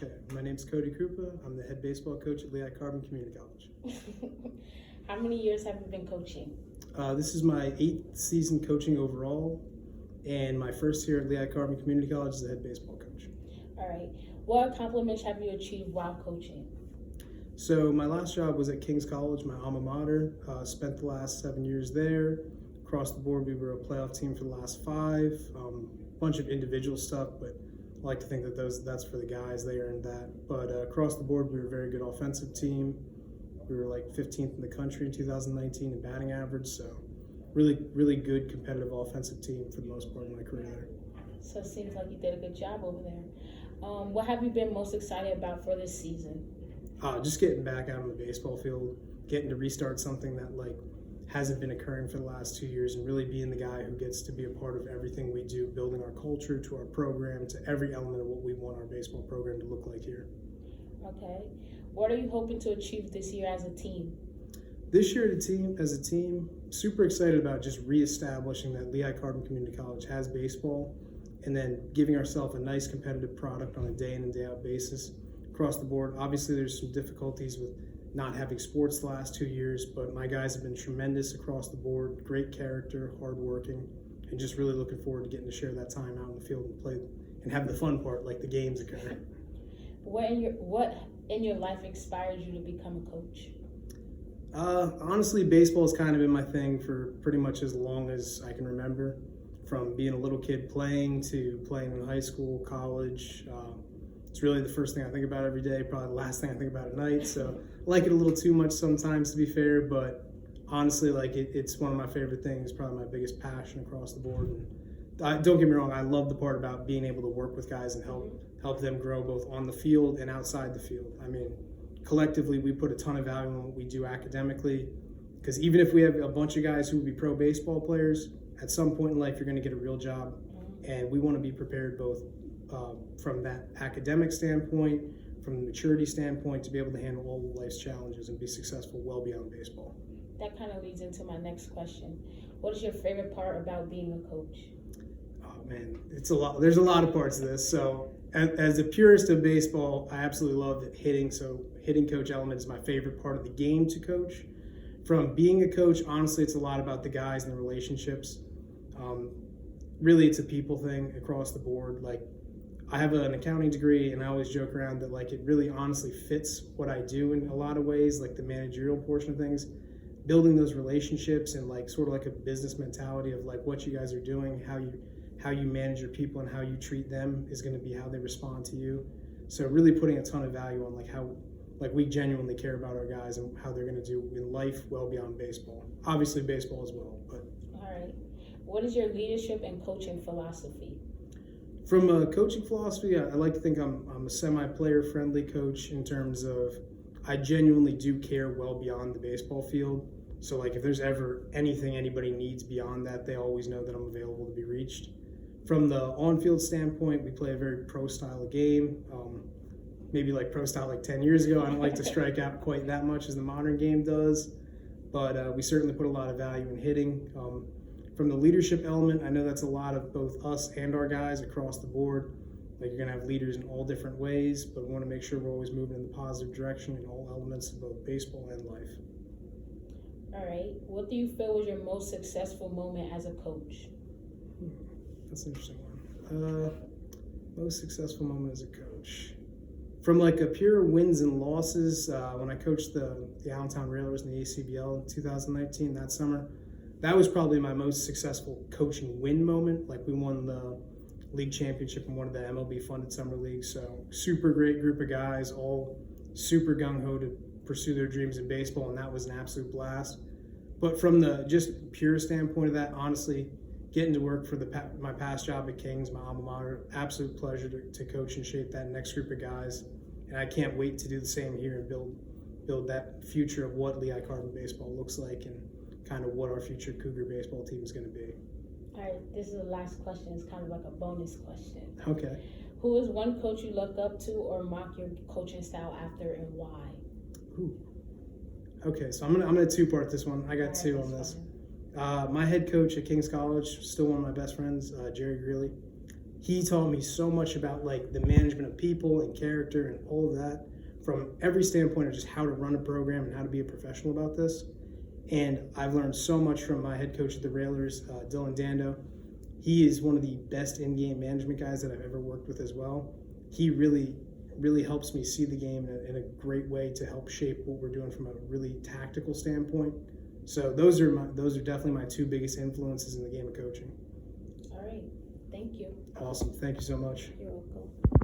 Okay, my name's Cody Krupa. I'm the head baseball coach at Lehigh Carbon Community College. How many years have you been coaching? This is my 8th season coaching overall, and my first year at Lehigh Carbon Community College as the head baseball coach. All right. What accomplishments have you achieved while coaching? So my last job was at King's College, my alma mater. Spent the last 7 years there. Across the board, we were a playoff team for the last 5. Bunch of individual stuff, but I like to think that that's for the guys. They earned that. But across the board, we were a very good offensive team. We were like 15th in the country in 2019 in batting average. So really good competitive offensive team for the most part of my career there. So it seems like you did a good job over there. What have you been most excited about for this season? Just getting back out on the baseball field, getting to restart something that hasn't been occurring for the last 2 years, and really being the guy who gets to be a part of everything we do, building our culture to our program, to every element of what we want our baseball program to look like here. Okay. What are you hoping to achieve this year as a team? This year as a team, super excited about just reestablishing that Lehigh Carbon Community College has baseball, and then giving ourselves a nice competitive product on a day in and day out basis across the board. Obviously, there's some difficulties with not having sports the last 2 years, but my guys have been tremendous across the board, great character, hardworking, and just really looking forward to getting to share that time out in the field and play and have the fun part, like the games occur. What in your life inspired you to become a coach? Honestly, baseball has kind of been my thing for pretty much as long as I can remember, from being a little kid playing to playing in high school, college. It's really the first thing I think about every day, probably the last thing I think about at night. So I like it a little too much sometimes, to be fair, but honestly, it's one of my favorite things, probably my biggest passion across the board. And don't get me wrong, I love the part about being able to work with guys and help them grow both on the field and outside the field. I mean, collectively, we put a ton of value on what we do academically, because even if we have a bunch of guys who would be pro baseball players, at some point in life, you're going to get a real job, and we want to be prepared both from that academic standpoint, from the maturity standpoint, to be able to handle all of life's challenges and be successful well beyond baseball. That kind of leads into my next question. What is your favorite part about being a coach? Oh man, it's a lot. There's a lot of parts of this. So as a purist of baseball, I absolutely love hitting. So hitting coach element is my favorite part of the game to coach. From being a coach, honestly, it's a lot about the guys and the relationships. Really, it's a people thing across the board. I have an accounting degree, and I always joke around that it really honestly fits what I do in a lot of ways, like the managerial portion of things, building those relationships and sort of like a business mentality of what you guys are doing, how you manage your people and how you treat them is going to be how they respond to you. So really putting a ton of value on how we genuinely care about our guys and how they're going to do in life well beyond baseball. Obviously baseball as well, but. All right. What is your leadership and coaching philosophy? From a coaching philosophy, I like to think I'm a semi-player friendly coach in terms of I genuinely do care well beyond the baseball field. So if there's ever anything anybody needs beyond that, they always know that I'm available to be reached. From the on-field standpoint, we play a very pro style of game. Maybe pro style 10 years ago. I don't like to strike out quite that much as the modern game does, but we certainly put a lot of value in hitting. From the leadership element, I know that's a lot of both us and our guys across the board. You're going to have leaders in all different ways, but we want to make sure we're always moving in the positive direction in all elements of both baseball and life. All right. What do you feel was your most successful moment as a coach? That's an interesting one. Most successful moment as a coach. From a pure wins and losses, when I coached the Allentown Railers in the ACBL in 2019, that summer, that was probably my most successful coaching win moment. We won the league championship in one of the MLB-funded summer leagues. So super great group of guys, all super gung-ho to pursue their dreams in baseball, and that was an absolute blast. But from the just pure standpoint of that, honestly, getting to work for my past job at Kings, my alma mater, absolute pleasure to coach and shape that next group of guys. And I can't wait to do the same here and build that future of what Lehigh Carbon baseball looks like and kind of what our future Cougar baseball team is going to be. All right, this is the last question. It's kind of like a bonus question. Okay. Who is one coach you look up to or mock your coaching style after, and why? Ooh. Okay, so I'm gonna two-part this one. I got two on this. My head coach at King's College, still one of my best friends, Jerry Greeley. he taught me so much about like the management of people and character and all of that from every standpoint of just how to run a program and how to be a professional about this. And I've learned so much from my head coach at the Railers, Dylan Dando. He is one of the best in-game management guys that I've ever worked with as well. He really helps me see the game in a great way to help shape what we're doing from a really tactical standpoint. So those are definitely my two biggest influences in the game of coaching. All right. Thank you. Awesome. Thank you so much. You're welcome.